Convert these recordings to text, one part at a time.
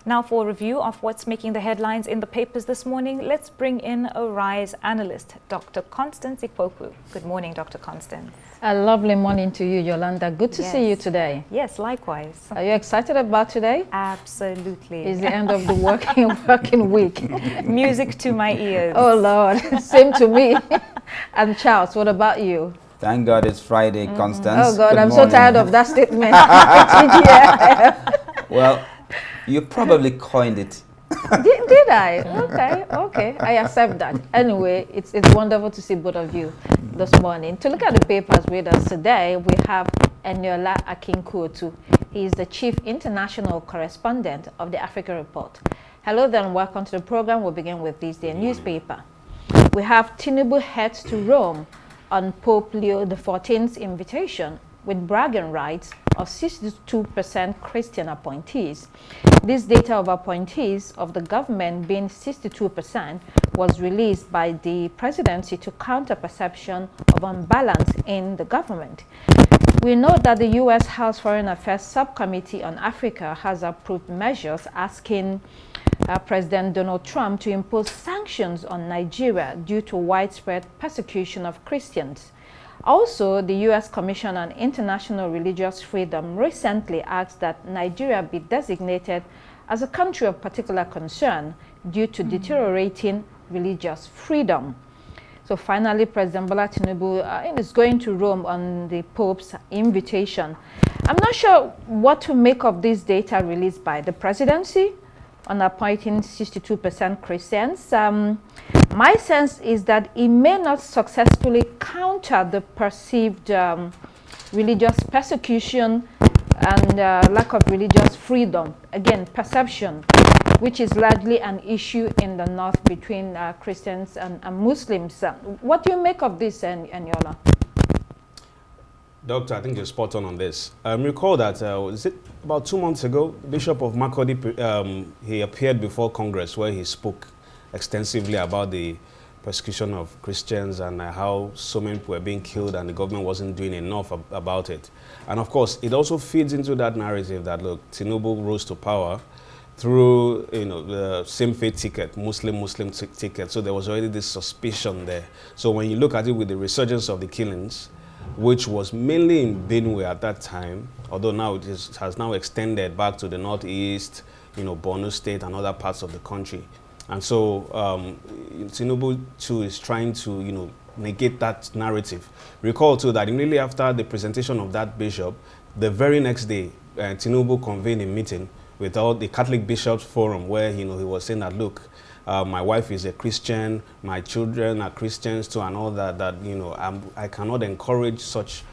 Now for a review of what's making the headlines in the papers this morning, let's bring in a RISE analyst, Dr. Constance Ikpoku. Good morning, Dr. Constance. A lovely morning to you, Yolanda. Good to see you today. Yes, likewise. Are you excited about today? Absolutely. It's the end of the working week. Music to my ears. Oh, Lord. Same to me. And Charles, what about you? Thank God it's Friday, Constance. Oh, God, Good I'm morning. so tired of that statement. Well, you probably coined it. Did I? Okay. I accept that. Anyway, it's wonderful to see both of you this morning. To look at the papers with us today, we have Eniola Akinkuotu. He is the Chief International Correspondent of the Africa Report. Hello there and welcome to the program. We'll begin with this day newspaper. We have Tinubu heads to Rome on Pope Leo XIV's invitation with bragging rights of 62% Christian appointees. This data of appointees of the government being 62% was released by the presidency to counter perception of unbalance in the government. We know that the U.S. House Foreign Affairs Subcommittee on Africa has approved measures asking President Donald Trump to impose sanctions on Nigeria due to widespread persecution of Christians. Also, the U.S. Commission on International Religious Freedom recently asked that Nigeria be designated as a country of particular concern due to deteriorating religious freedom. So finally, President Bola Tinubu is going to Rome on the Pope's invitation. I'm not sure what to make of this data released by the presidency on appointing 62% Christians. My sense is that it may not successfully counter the perceived religious persecution and lack of religious freedom. Again, perception, which is largely an issue in the north between Christians and Muslims. What do you make of this, Eniola? Doctor, I think you're spot on this. Recall that, was it about 2 months ago, Bishop of Makurdi, he appeared before Congress where he spoke extensively about the persecution of Christians and how so many people were being killed and the government wasn't doing enough about it. And of course, it also feeds into that narrative that, look, Tinubu rose to power through, the same-faith ticket, Muslim ticket. So there was already this suspicion there. So when you look at it with the resurgence of the killings, which was mainly in Benue at that time, although now it has now extended back to the northeast, Borno State and other parts of the country. And so Tinubu too is trying to, negate that narrative. Recall too that immediately after the presentation of that bishop, the very next day, Tinubu convened a meeting with all the Catholic Bishops Forum where, he was saying that, look, my wife is a Christian, my children are Christians too, and all that, I cannot encourage such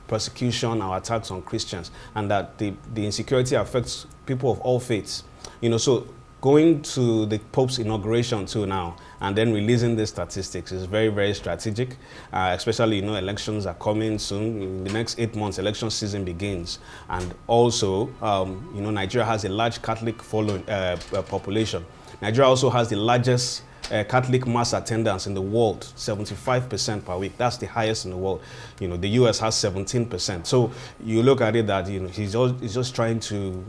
persecution or attacks on Christians, and that the insecurity affects people of all faiths. So going to the Pope's inauguration too now, and then releasing the statistics is very, very strategic, especially, elections are coming soon. In the next 8 months, election season begins. And also, Nigeria has a large Catholic following population. Nigeria also has the largest Catholic mass attendance in the world, 75% per week. That's the highest in the world. The US has 17%. So you look at it that, he's just trying to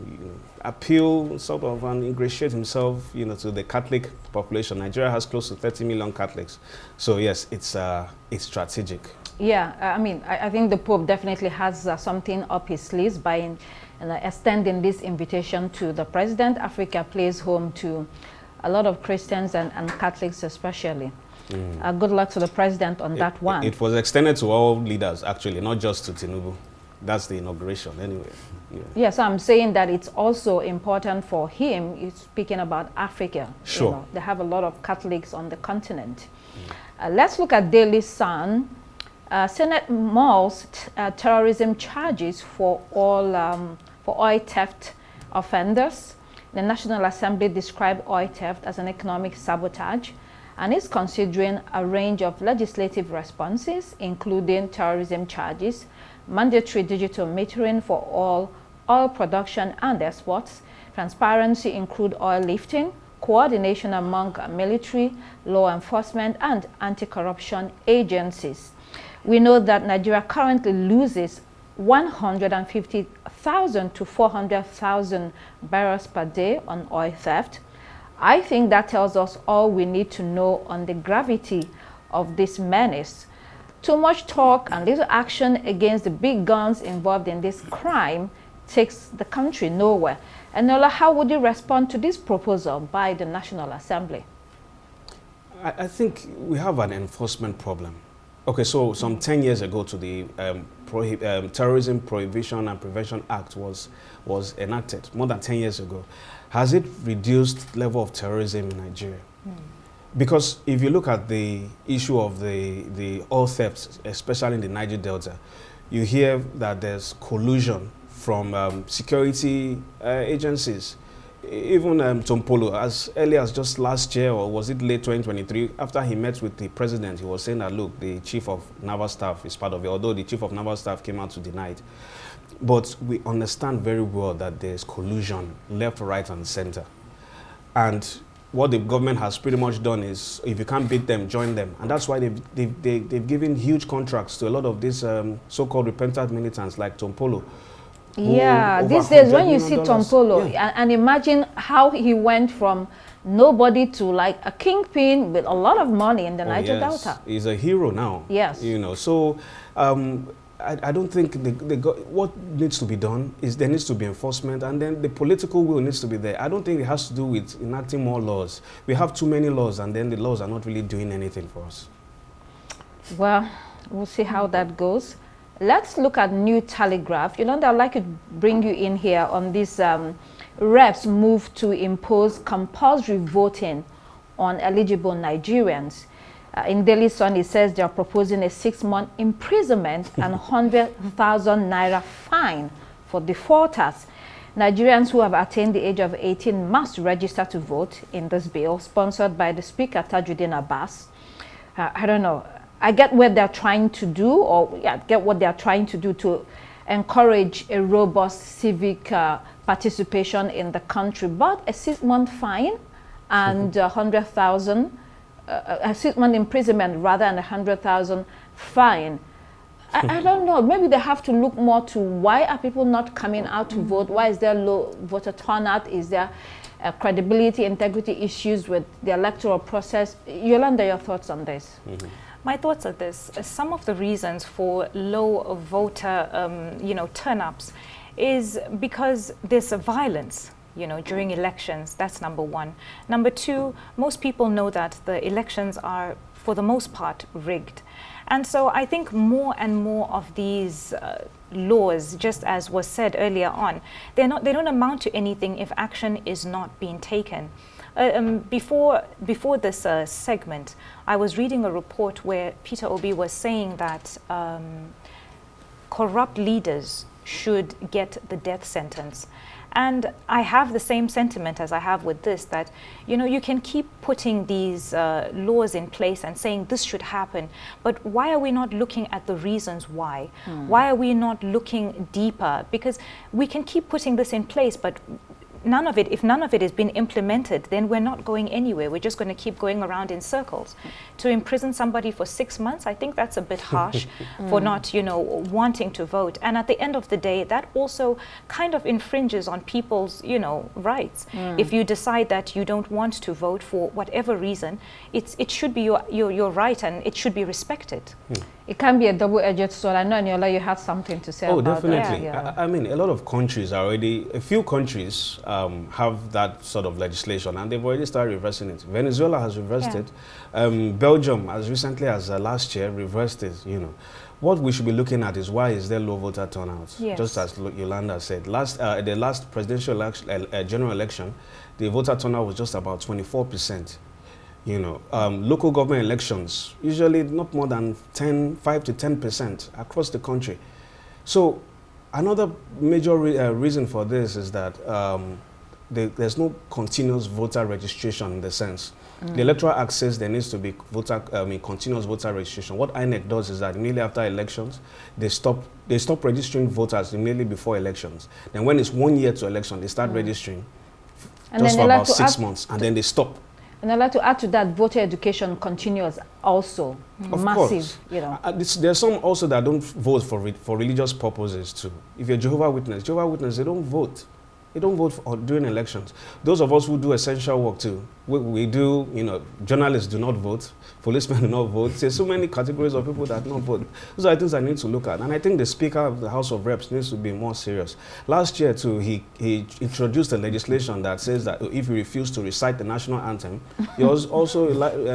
appeal sort of and ingratiate himself, to the Catholic population. Nigeria has close to 30 million Catholics. So yes, it's strategic. Yeah, I think the Pope definitely has something up his sleeves by extending this invitation to the president. Africa plays home to a lot of Christians and Catholics especially. Good luck to the president on that one. It was extended to all leaders, actually, not just to Tinubu. That's the inauguration anyway. Yes, I'm saying that it's also important for him. He's speaking about Africa. Sure. They have a lot of Catholics on the continent. Let's look at Daily Sun. Senate mulls terrorism charges for oil theft offenders. The National Assembly described oil theft as an economic sabotage and is considering a range of legislative responses, including terrorism charges, mandatory digital metering for all oil production and exports, transparency in crude oil lifting, coordination among military, law enforcement, and anti-corruption agencies. We know that Nigeria currently loses 100,000 to 400,000 barrels per day on oil theft. I think that tells us all we need to know on the gravity of this menace. Too much talk and little action against the big guns involved in this crime takes the country nowhere. And Nola, how would you respond to this proposal by the National Assembly? I think we have an enforcement problem. Okay, so some 10 years ago to the Terrorism Prohibition and Prevention Act was enacted, more than 10 years ago. Has it reduced level of terrorism in Nigeria? Because if you look at the issue of the oil thefts, especially in the Niger Delta, you hear that there's collusion from security agencies. Even Tompolo, as early as just last year, or was it late 2023, after he met with the president, he was saying that, look, the chief of naval staff is part of it, although the chief of naval staff came out to deny it. But we understand very well that there's collusion left, right, and center. And what the government has pretty much done is, if you can't beat them, join them. And that's why they've given huge contracts to a lot of these so-called repentant militants like Tompolo. Yeah, these days when you see Tompolo, yeah, and imagine how he went from nobody to like a kingpin with a lot of money in the Niger Delta. He's a hero now. Yes. You know, so I don't think what needs to be done is there needs to be enforcement, and then the political will needs to be there. I don't think it has to do with enacting more laws. We have too many laws, and then the laws are not really doing anything for us. Well, we'll see how that goes. Let's look at New Telegraph. You know, I'd like to bring you in here on this reps move to impose compulsory voting on eligible Nigerians. In Daily Sun, it says they are proposing a 6-month imprisonment and 100,000 naira fine for defaulters. Nigerians who have attained the age of 18 must register to vote in this bill, sponsored by the Speaker, Tajuddin Abbas. I don't know. I get what they're trying to do, or get what they're trying to do to encourage a robust civic participation in the country. But a 6-month fine and 100,000, a 6-month imprisonment rather than 100,000 fine. I don't know. Maybe they have to look more to why are people not coming out to vote? Why is there low voter turnout? Is there credibility, integrity issues with the electoral process? Yolanda, your thoughts on this? My thoughts are this: some of the reasons for low voter, turn-ups, is because there's a violence, during elections. That's number one. Number two, most people know that the elections are, for the most part, rigged, and so I think more and more of these laws, just as was said earlier on, they don't amount to anything if action is not being taken. Before this segment, I was reading a report where Peter Obi was saying that corrupt leaders should get the death sentence. And I have the same sentiment as I have with this, that, you can keep putting these laws in place and saying this should happen, but why are we not looking at the reasons why? Why are we not looking deeper? Because we can keep putting this in place, but if none of it has been implemented, then we're not going anywhere. We're just going to keep going around in circles. To imprison somebody for 6 months, I think that's a bit harsh for not, wanting to vote. And at the end of the day, that also kind of infringes on people's, rights. If you decide that you don't want to vote for whatever reason, it should be your right, and it should be respected. It can be a double-edged sword. I know, Aniola, you have something to say about that. Oh, definitely. Yeah. I mean, a lot of countries a few countries have that sort of legislation, and they've already started reversing it. Venezuela has reversed it. Belgium, as recently as last year, reversed it, What we should be looking at is, why is there low voter turnout? Yes. Just as Yolanda said. The last presidential general election, the voter turnout was just about 24%. Local government elections, usually not more than 5 to 10% across the country. So another major reason for this is that there's no continuous voter registration in the sense. The Electoral Act says there needs to be continuous voter registration. What INEC does is that immediately after elections, they stop registering voters immediately before elections. Then when it's 1 year to election, they start registering, and just for about 6 months, and then they stop. And I'd like to add to that, voter education continues also. Of Massive, course. you know. There's some also that don't vote for religious purposes too. If you're Jehovah's Witness, they don't vote. They don't vote during elections. Those of us who do essential work too, we do, you know, journalists do not vote, policemen do not vote. There's so many categories of people that do not vote. Those are things I need to look at. And I think the Speaker of the House of Reps needs to be more serious. Last year too, he introduced a legislation that says that if you refuse to recite the national anthem, you're also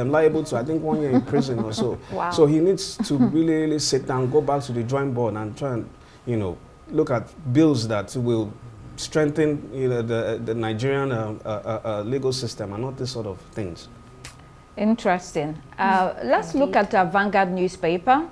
liable to, I think, 1 year in prison or so. Wow. So he needs to really sit down, go back to the drawing board and try and, you know, look at bills that will strengthen, you know, the Nigerian legal system and not this sort of things. Interesting. Let's look at Vanguard newspaper.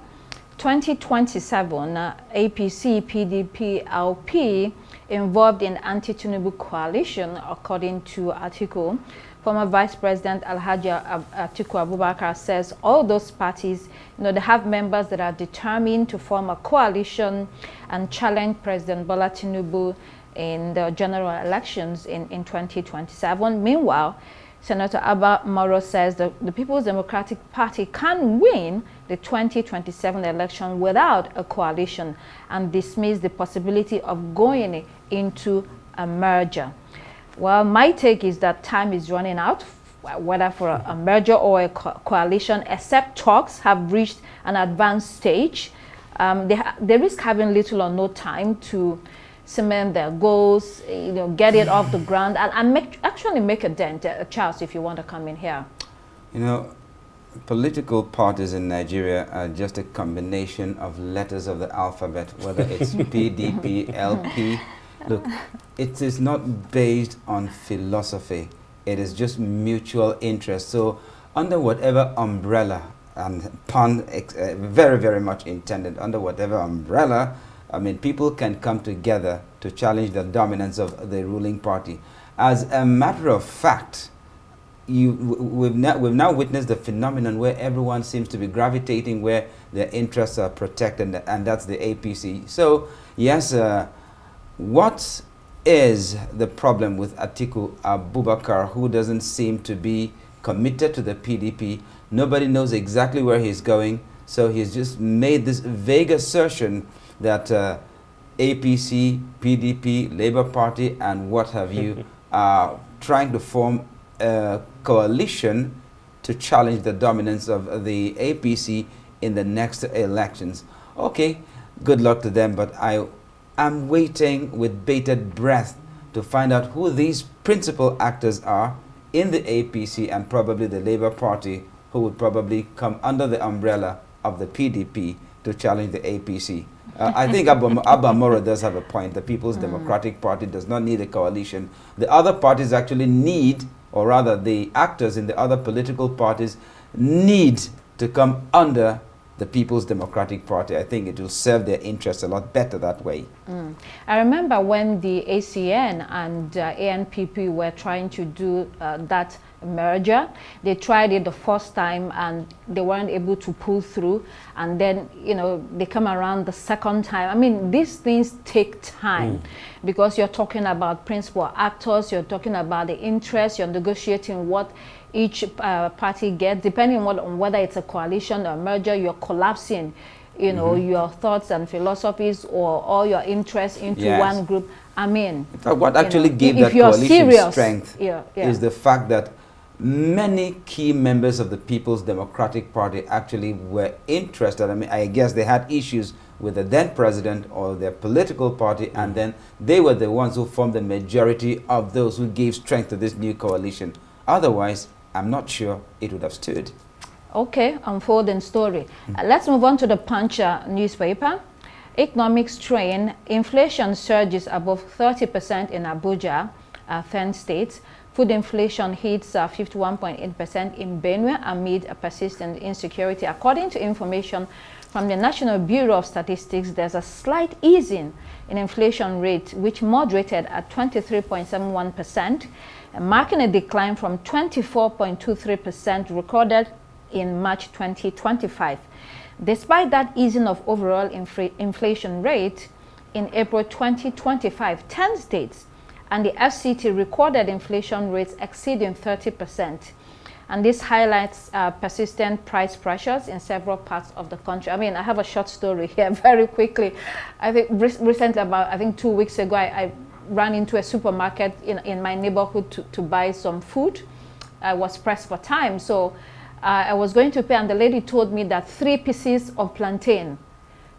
2027, APC, PDP, LP involved in anti-Tinubu coalition, according to article. Former Vice President Alhaji Atiku Abubakar says all those parties, you know, they have members that are determined to form a coalition and challenge President Bola Tinubu in the general elections in 2027. Meanwhile, Senator Abba Moro says the People's Democratic Party can win the 2027 election without a coalition and dismiss the possibility of going into a merger. Well, my take is that time is running out, whether for a merger or a coalition, except talks have reached an advanced stage. They risk having little or no time to cement their goals, you know, get it off the ground, and actually make a dent. Charles, if you want to come in here. You know, political parties in Nigeria are just a combination of letters of the alphabet, whether it's PDP, LP. Look, it is not based on philosophy. It is just mutual interest. So under whatever umbrella, and pun very, very much intended, under whatever umbrella, I mean, people can come together to challenge the dominance of the ruling party. As a matter of fact, we've now witnessed the phenomenon where everyone seems to be gravitating where their interests are protected, and that's the APC. So, yes, what is the problem with Atiku Abubakar, who doesn't seem to be committed to the PDP? Nobody knows exactly where he's going, so he's just made this vague assertion that APC, PDP, Labour Party, and what have you are trying to form a coalition to challenge the dominance of the APC in the next elections. Okay, good luck to them, but I am waiting with bated breath to find out who these principal actors are in the APC and probably the Labour Party, who would probably come under the umbrella of the PDP to challenge the APC. I think Abba Moro does have a point. The People's Democratic Party does not need a coalition. The other parties actually need, or rather the actors in the other political parties need to come under the People's Democratic Party. I think it will serve their interests a lot better that way. I remember when the ACN and ANPP were trying to do that merger. They tried it the first time and they weren't able to pull through, and then, you know, they come around the second time. I mean, these things take time because you're talking about principal actors, you're talking about the interest, you're negotiating what each party gets, depending on whether it's a coalition or a merger. You're collapsing, you know, your thoughts and philosophies or all your interests into one group. I mean, in fact, what actually gave that coalition serious, strength is the fact that many key members of the People's Democratic Party actually were interested. I mean, I guess they had issues with the then president or their political party, and then they were the ones who formed the majority of those who gave strength to this new coalition. Otherwise, I'm not sure it would have stood. Okay, unfolding story. Let's move on to the Punch newspaper. Economic strain, inflation surges above 30% in Abuja, 10 states. Food inflation hits 51.8% in Benue amid a persistent insecurity. According to information from the National Bureau of Statistics, there's a slight easing in inflation rate, which moderated at 23.71%, marking a decline from 24.23% recorded in March 2025. Despite that easing of overall inflation rate, in April 2025, 10 states and the FCT recorded inflation rates exceeding 30%. And this highlights persistent price pressures in several parts of the country. I mean, I have a short story here very quickly. I think recently, about I think 2 weeks ago, I ran into a supermarket in my neighborhood to buy some food. I was pressed for time, so I was going to pay, and the lady told me that 3 pieces of plantain,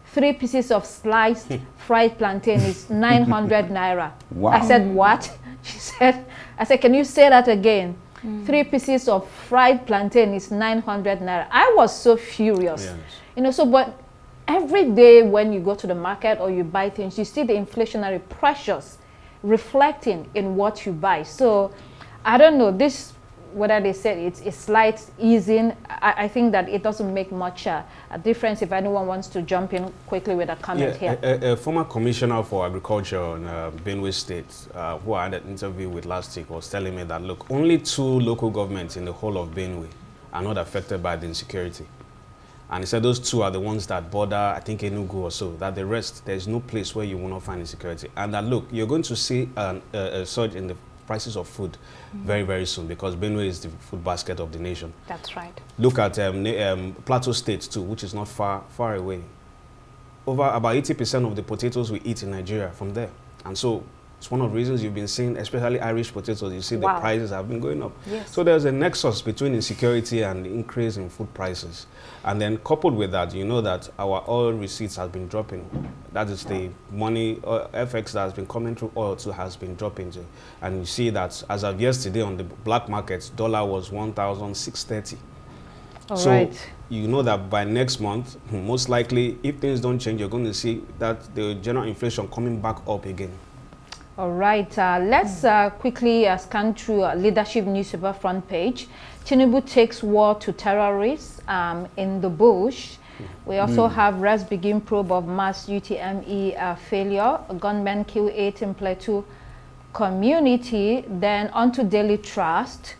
3 pieces of sliced fried plantain is 900 naira. Wow. I said, what? She said, I said, can you say that again? 3 pieces of fried plantain is 900 naira. I was so furious. Yes. You know, so but every day when you go to the market or you buy things, you see the inflationary pressures reflecting in what you buy. So I don't know this, whether they said it's a slight easing. I think that it doesn't make much a difference. If anyone wants to jump in quickly with a comment here. A former commissioner for agriculture in Benue State, who I had an interview with last week, was telling me that, look, only 2 local governments in the whole of Benue are not affected by the insecurity. And he said those 2 are the ones that border, I think, Enugu or so, that the rest, there's no place where you will not find insecurity. And that, look, you're going to see a surge in the prices of food very, very soon, because Benue is the food basket of the nation. That's right. Look at Plateau State too, which is not far away. Over about 80% of the potatoes we eat in Nigeria from there. And so it's one of the reasons you've been seeing, especially Irish potatoes, you see the prices have been going up. Yes. So there's a nexus between insecurity and the increase in food prices. And then coupled with that, you know that our oil receipts have been dropping. That is the money, FX that has been coming through oil too has been dropping too. And you see that as of yesterday on the black markets, dollar was 1,630. So right. You know that by next month, most likely, if things don't change, you're going to see that the general inflation coming back up again. All right, let's quickly scan through leadership newspaper front page. Tinubu takes war to terrorists in the bush. We also have rest begin probe of mass UTME failure. Gunmen kill 8 in Plateau community. Then on to Daily Trust.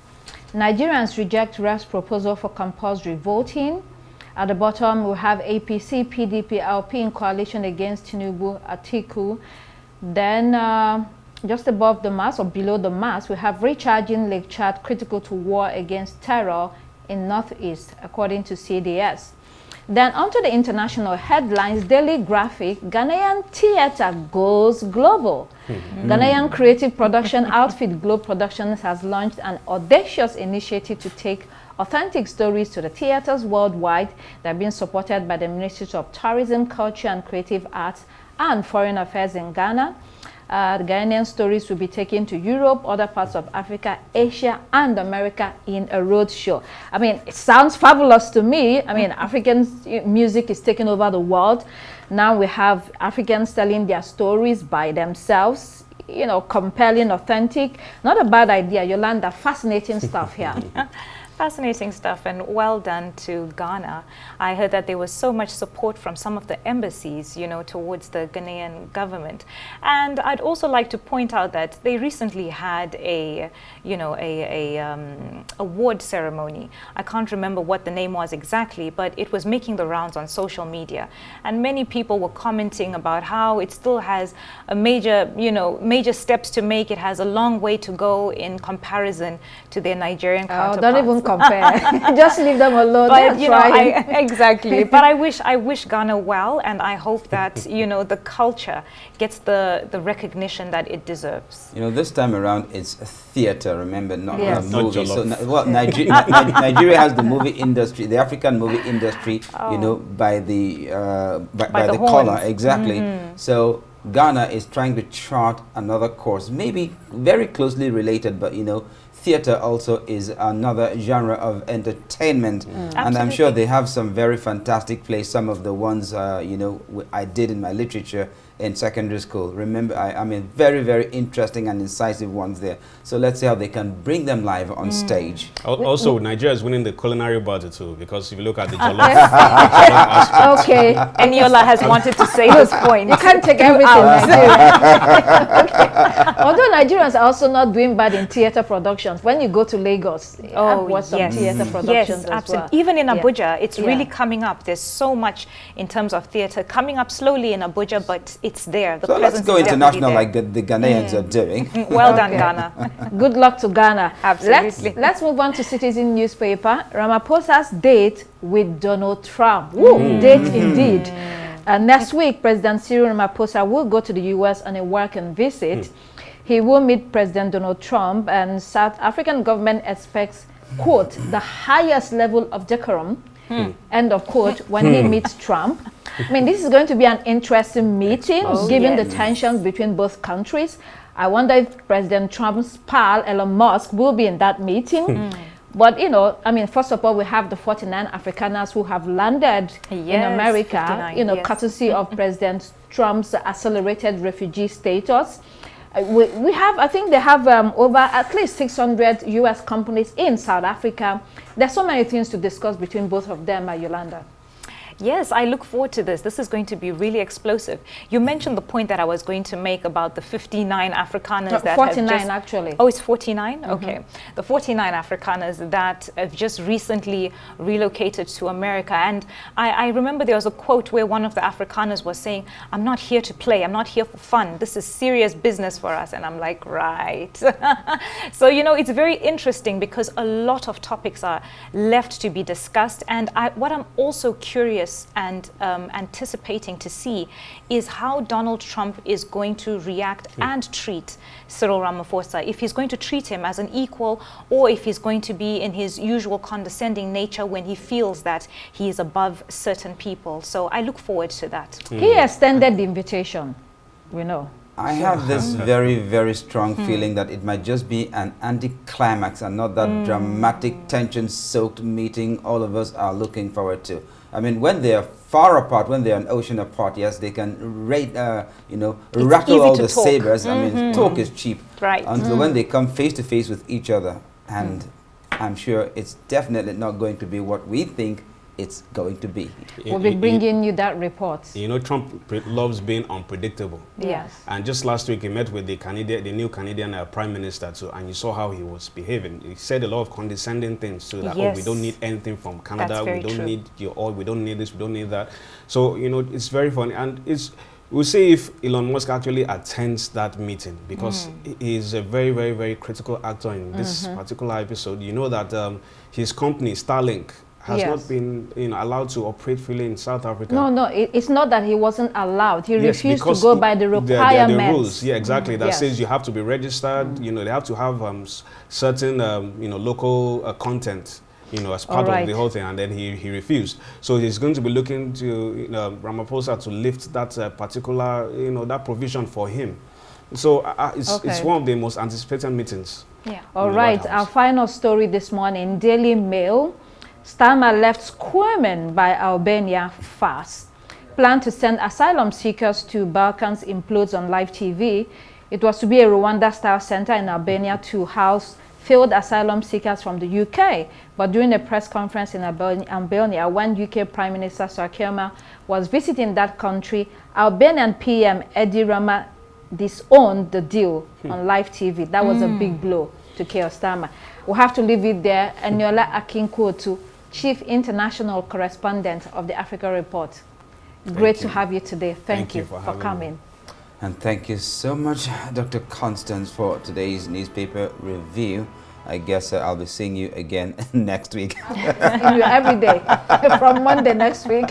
Nigerians reject rest proposal for compulsory voting. At the bottom, we have APC, PDP, LP in coalition against Tinubu, Atiku. Then just above the mass or below the mass, we have recharging Lake Chad critical to war against terror in Northeast, according to CDS. Then onto the international headlines, Daily Graphic, Ghanaian theater goes global. Ghanaian creative production outfit Globe Productions has launched an audacious initiative to take authentic stories to the theaters worldwide that are being supported by the Ministry of Tourism, Culture and Creative Arts and Foreign Affairs in Ghana. The Ghanaian stories will be taken to Europe, other parts of Africa, Asia, and America in a road show. I mean, it sounds fabulous to me. I mean, African music is taking over the world. Now we have Africans telling their stories by themselves, you know, compelling, authentic. Not a bad idea, Yolanda. Fascinating stuff here. Fascinating stuff, and well done to Ghana. I heard that there was so much support from some of the embassies, you know, towards the Ghanaian government. And I'd also like to point out that they recently had a, you know, award ceremony. I can't remember what the name was exactly, but it was making the rounds on social media. And many people were commenting about how it still has a major, you know, major steps to make. It has a long way to go in comparison to their Nigerian counterparts. Don't even compare. Just leave them alone. But you know, exactly. But I wish Ghana well, and I hope that, you know, the culture gets the recognition that it deserves. You know, this time around it's theater. Remember, not a movie. Not so, Nigeria has the movie industry, the African movie industry. You know, by the color, exactly. So Ghana is trying to chart another course, maybe very closely related, but you know, theater also is another genre of entertainment, and I'm sure they have some very fantastic plays. Some of the ones you know, I did in my literature in secondary school. Remember, I mean, very, very interesting and incisive ones there. So let's see how they can bring them live on stage. Also, Nigeria is winning the culinary battle too, because if you look at the jollof. Okay. Eniola has wanted to say this point. You can't take everything. Nigeria. Okay. Although Nigerians are also not doing bad in theater production. productions. When you go to Lagos, I've watched some theater productions as absolutely. well. Even in Abuja, it's really coming up. There's so much in terms of theater coming up slowly in Abuja, but it's there. The so let's go international like the Ghanaians are doing. Well done, Ghana. Good luck to Ghana. Absolutely. Let's move on to Citizen newspaper. Ramaphosa's date with Donald Trump. Woo, date indeed. Next week, President Cyril Ramaphosa will go to the U.S. on a working visit. He will meet President Donald Trump, and South African government expects, quote, the highest level of decorum, end of quote, when he meets Trump. I mean, this is going to be an interesting meeting, given the tensions between both countries. I wonder if President Trump's pal, Elon Musk, will be in that meeting. But, you know, I mean, first of all, we have the 49 Afrikaners who have landed in America, you know, courtesy of President Trump's accelerated refugee status. We have, I think they have over at least 600 U.S. companies in South Africa. There's so many things to discuss between both of them, Yolanda. Yes, I look forward to this. This is going to be really explosive. You mentioned the point that I was going to make about the 59 Afrikaners that 49 have just, actually. Oh, it's 49? Okay. The 49 Afrikaners that have just recently relocated to America. And I remember there was a quote where one of the Afrikaners was saying, I'm not here to play. I'm not here for fun. This is serious business for us. And I'm like, right. So, you know, it's very interesting because a lot of topics are left to be discussed. And what I'm also curious and anticipating to see is how Donald Trump is going to react and treat Cyril Ramaphosa. If he's going to treat him as an equal, or if he's going to be in his usual condescending nature when he feels that he is above certain people. So I look forward to that. He extended the invitation, we know. I have this very, very strong feeling that it might just be an anticlimax and not that dramatic, tension-soaked meeting all of us are looking forward to. I mean, when they are far apart, when they are an ocean apart, yes, they can rattle all the sabers. I mean, talk is cheap. Right. Until when they come face to face with each other. And I'm sure it's definitely not going to be what we think it's going to be. We'll be bringing you that report. You know, Trump loves being unpredictable. Yes. And just last week, he met with the new Canadian Prime Minister too, and you saw how he was behaving. He said a lot of condescending things too, that, oh, we don't need anything from Canada, we don't need your oil, we don't need this, we don't need that. So, you know, it's very funny. And we'll see if Elon Musk actually attends that meeting, because he is a very, very, very critical actor in this particular episode. You know that his company, Starlink, has not been allowed to operate freely in South Africa. No, it's not that he wasn't allowed. He refused to go by the requirements. The rules, exactly. That says you have to be registered. You know, they have to have certain local content, as part of the whole thing, and then he refused. So he's going to be looking to Ramaphosa to lift that particular that provision for him. So it's one of the most anticipated meetings. Yeah. All right. Our final story this morning: Daily Mail. Starmer left squirming by Albania fast. Plan to send asylum seekers to Balkans implodes on live TV. It was to be a Rwanda-style center in Albania to house failed asylum seekers from the UK. But during a press conference in Albania, when UK Prime Minister Sir Keir was visiting that country, Albanian PM Edi Rama disowned the deal on live TV. That was a big blow to Keir Starmer. We'll have to leave it there. Eniola Akinkuotu, Chief International Correspondent of the Africa Report. Great to have you today. Thank you for coming. And thank you so much, Dr. Constance, for today's newspaper review. I guess I'll be seeing you again next week. Every day, from Monday next week.